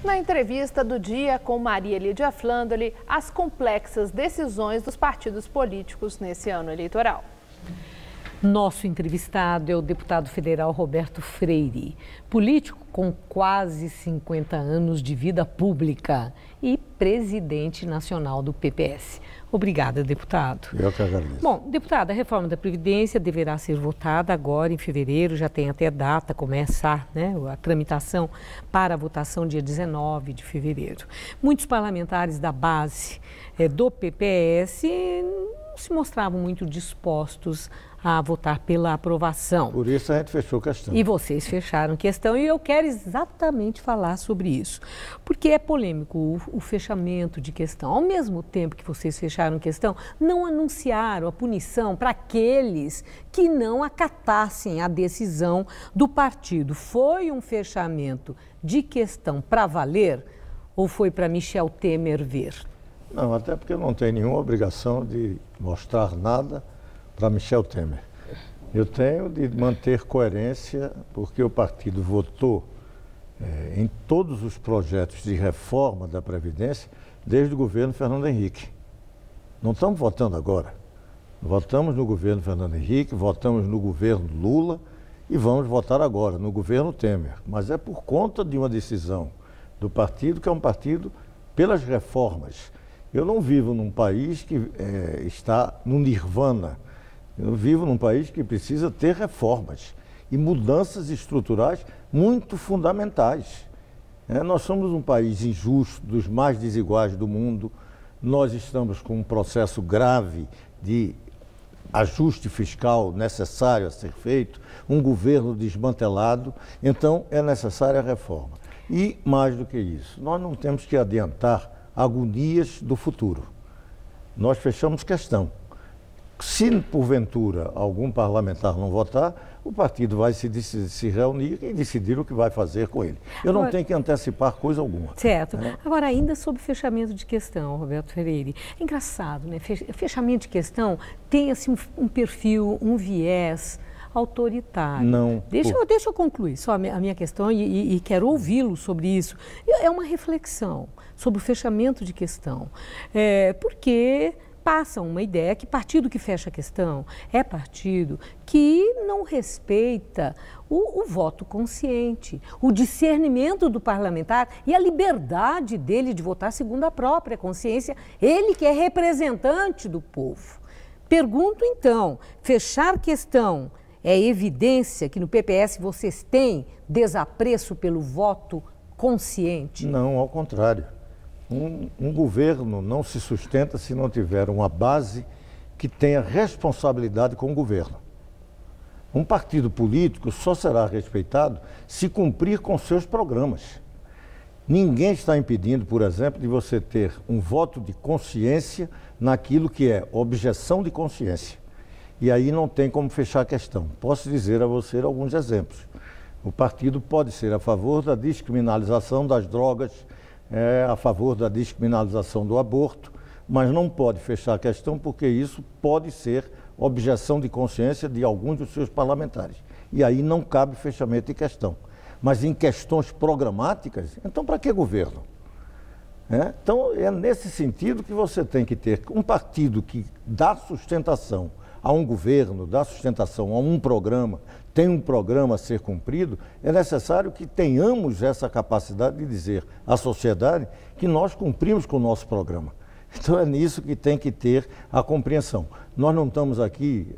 Na entrevista do dia com Maria Lídia Flandoli, as complexas decisões dos partidos políticos nesse ano eleitoral. Nosso entrevistado é o deputado federal Roberto Freire, político com quase 50 anos de vida pública e presidente nacional do PPS. Obrigada, deputado. Eu que agradeço. Bom, deputado, a reforma da Previdência deverá ser votada agora em fevereiro, já tem até data, começar, né, a tramitação para a votação dia 19 de fevereiro. Muitos parlamentares da base do PPS não se mostravam muito dispostos a votar pela aprovação. Por isso a gente fechou questão. E vocês fecharam questão e eu quero exatamente falar sobre isso. Porque é polêmico o fechamento de questão. Ao mesmo tempo que vocês fecharam questão, não anunciaram a punição para aqueles que não acatassem a decisão do partido. Foi um fechamento de questão para valer ou foi para Michel Temer ver? Não, até porque eu não tenho nenhuma obrigação de mostrar nada para Michel Temer. Eu tenho de manter coerência, porque o partido votou em todos os projetos de reforma da Previdência desde o governo Fernando Henrique. Não estamos votando agora. Votamos no governo Fernando Henrique, votamos no governo Lula e vamos votar agora no governo Temer. Mas é por conta de uma decisão do partido, que é um partido pelas reformas. Eu não vivo num país que está no nirvana. Eu vivo num país que precisa ter reformas e mudanças estruturais muito fundamentais. Nós somos um país injusto, dos mais desiguais do mundo. Nós estamos com um processo grave de ajuste fiscal necessário a ser feito, um governo desmantelado. Então, é necessária a reforma. E, mais do que isso, nós não temos que adiantar agonias do futuro. Nós fechamos questão. Se, porventura, algum parlamentar não votar, o partido vai se reunir e decidir o que vai fazer com ele. Eu não tenho que antecipar coisa alguma. Certo. Agora, ainda sobre fechamento de questão, Roberto Freire, é engraçado, né? Fechamento de questão tem, assim, um perfil, um viés autoritário. Não. Deixa eu concluir só a minha questão e quero ouvi-lo sobre isso. É uma reflexão sobre o fechamento de questão. Porque passa uma ideia que partido que fecha a questão é partido que não respeita o voto consciente, o discernimento do parlamentar e a liberdade dele de votar segundo a própria consciência, ele que é representante do povo. Pergunto então, fechar questão é evidência que no PPS vocês têm desapreço pelo voto consciente? Não, ao contrário. Um governo não se sustenta se não tiver uma base que tenha responsabilidade com o governo. Um partido político só será respeitado se cumprir com seus programas. Ninguém está impedindo, por exemplo, de você ter um voto de consciência naquilo que é objeção de consciência. E aí não tem como fechar a questão. Posso dizer a você alguns exemplos. O partido pode ser a favor da descriminalização das drogas, a favor da descriminalização do aborto, mas não pode fechar a questão porque isso pode ser objeção de consciência de alguns dos seus parlamentares. E aí não cabe fechamento de questão. Mas em questões programáticas, então para que governo? Então é nesse sentido que você tem que ter um partido que dá sustentação a um governo, dá sustentação a um programa, tem um programa a ser cumprido, é necessário que tenhamos essa capacidade de dizer à sociedade que nós cumprimos com o nosso programa. Então é nisso que tem que ter a compreensão. Nós não estamos aqui,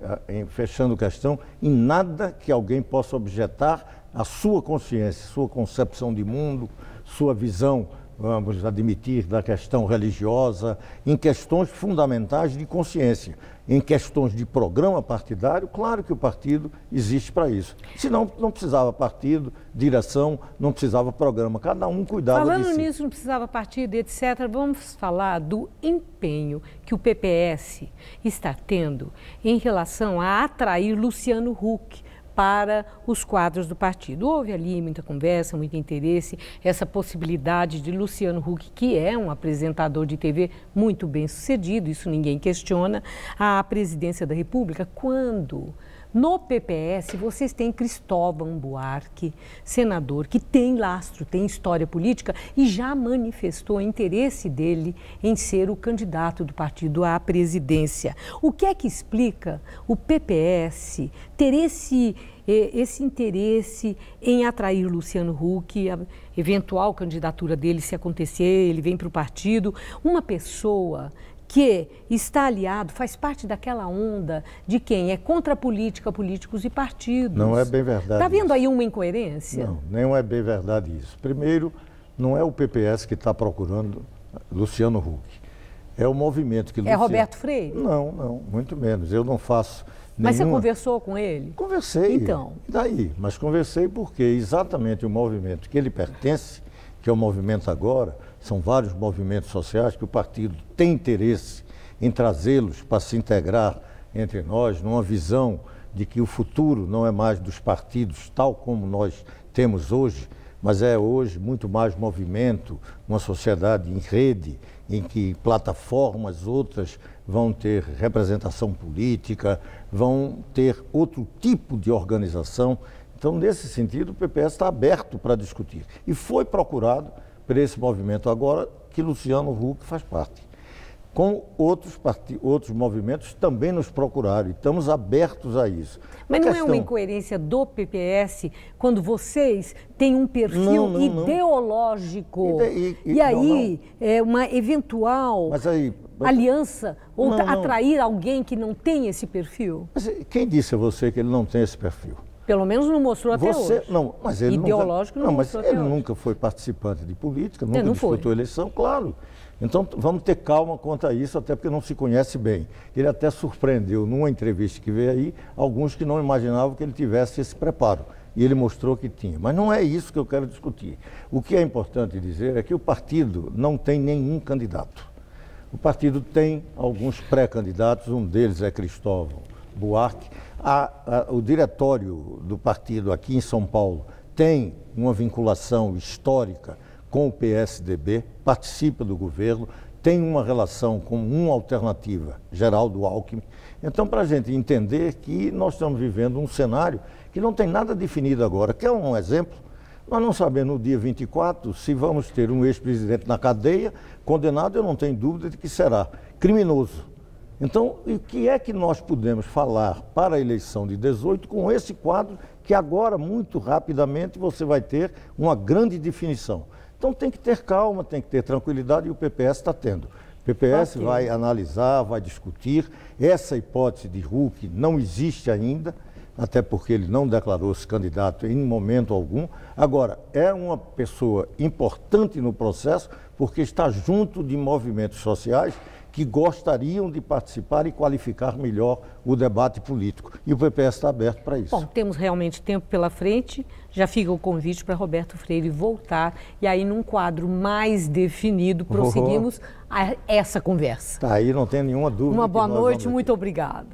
fechando questão, em nada que alguém possa objetar a sua consciência, sua concepção de mundo, sua visão, vamos admitir, da questão religiosa, em questões fundamentais de consciência. Em questões de programa partidário, claro que o partido existe para isso. Senão, não precisava partido, direção, não precisava programa. Cada um cuidava de si. Falando nisso, não precisava partido, etc., vamos falar do empenho que o PPS está tendo em relação a atrair Luciano Huck para os quadros do partido. Houve ali muita conversa, muito interesse, essa possibilidade de Luciano Huck, que é um apresentador de TV muito bem sucedido, isso ninguém questiona, à presidência da República. Quando No PPS, vocês têm Cristóvão Buarque, senador, que tem lastro, tem história política e já manifestou interesse dele em ser o candidato do partido à presidência. O que é que explica o PPS ter esse interesse em atrair Luciano Huck, a eventual candidatura dele, se acontecer, ele vem para o partido, uma pessoa que está aliado, faz parte daquela onda de quem é contra a política, políticos e partidos. Não é bem verdade. Está vendo isso. aí uma incoerência? Não é bem verdade isso. Primeiro, não é o PPS que está procurando Luciano Huck. É o movimento que É Roberto Freire? Não, muito menos. Eu não faço Mas nenhuma... você conversou com ele? Conversei. Então? E daí? Mas conversei porque exatamente o movimento que ele pertence, que é o movimento agora, são vários movimentos sociais que o partido tem interesse em trazê-los para se integrar entre nós, numa visão de que o futuro não é mais dos partidos tal como nós temos hoje, mas é hoje muito mais movimento, uma sociedade em rede, em que plataformas outras vão ter representação política, vão ter outro tipo de organização. Então, nesse sentido, o PPS está aberto para discutir. E foi procurado por esse movimento agora, que Luciano Huck faz parte. Com outros movimentos também nos procuraram e estamos abertos a isso. Mas não é uma incoerência do PPS quando vocês têm um perfil ideológico e aí é uma eventual aliança ou atrair alguém que não tem esse perfil? Mas quem disse a você que ele não tem esse perfil? Pelo menos não mostrou até hoje. Não, mas ele ideológico não mostrou até hoje. Ele nunca foi participante de política, nunca disputou eleição, claro. Então vamos ter calma quanto a isso, até porque não se conhece bem. Ele até surpreendeu numa entrevista que veio aí, alguns que não imaginavam que ele tivesse esse preparo. E ele mostrou que tinha. Mas não é isso que eu quero discutir. O que é importante dizer é que o partido não tem nenhum candidato. O partido tem alguns pré-candidatos, um deles é Cristóvão Buarque. O diretório do partido aqui em São Paulo tem uma vinculação histórica com o PSDB, participa do governo, tem uma relação com uma alternativa, Geraldo Alckmin. Então, para a gente entender que nós estamos vivendo um cenário que não tem nada definido agora. Quer um exemplo? Nós não sabemos no dia 24 se vamos ter um ex-presidente na cadeia, condenado, eu não tenho dúvida de que será criminoso. Então, o que é que nós podemos falar para a eleição de 18 com esse quadro que agora, muito rapidamente, você vai ter uma grande definição? Então tem que ter calma, tem que ter tranquilidade e o PPS está tendo. O PPS vai analisar, vai discutir. Essa hipótese de Huck não existe ainda, até porque ele não declarou-se candidato em momento algum. Agora, é uma pessoa importante no processo porque está junto de movimentos sociais que gostariam de participar e qualificar melhor o debate político. E o PPS está aberto para isso. Bom, temos realmente tempo pela frente, já fica o convite para Roberto Freire voltar e aí num quadro mais definido prosseguimos essa conversa. Tá aí, não tem nenhuma dúvida. Uma boa noite, muito obrigada.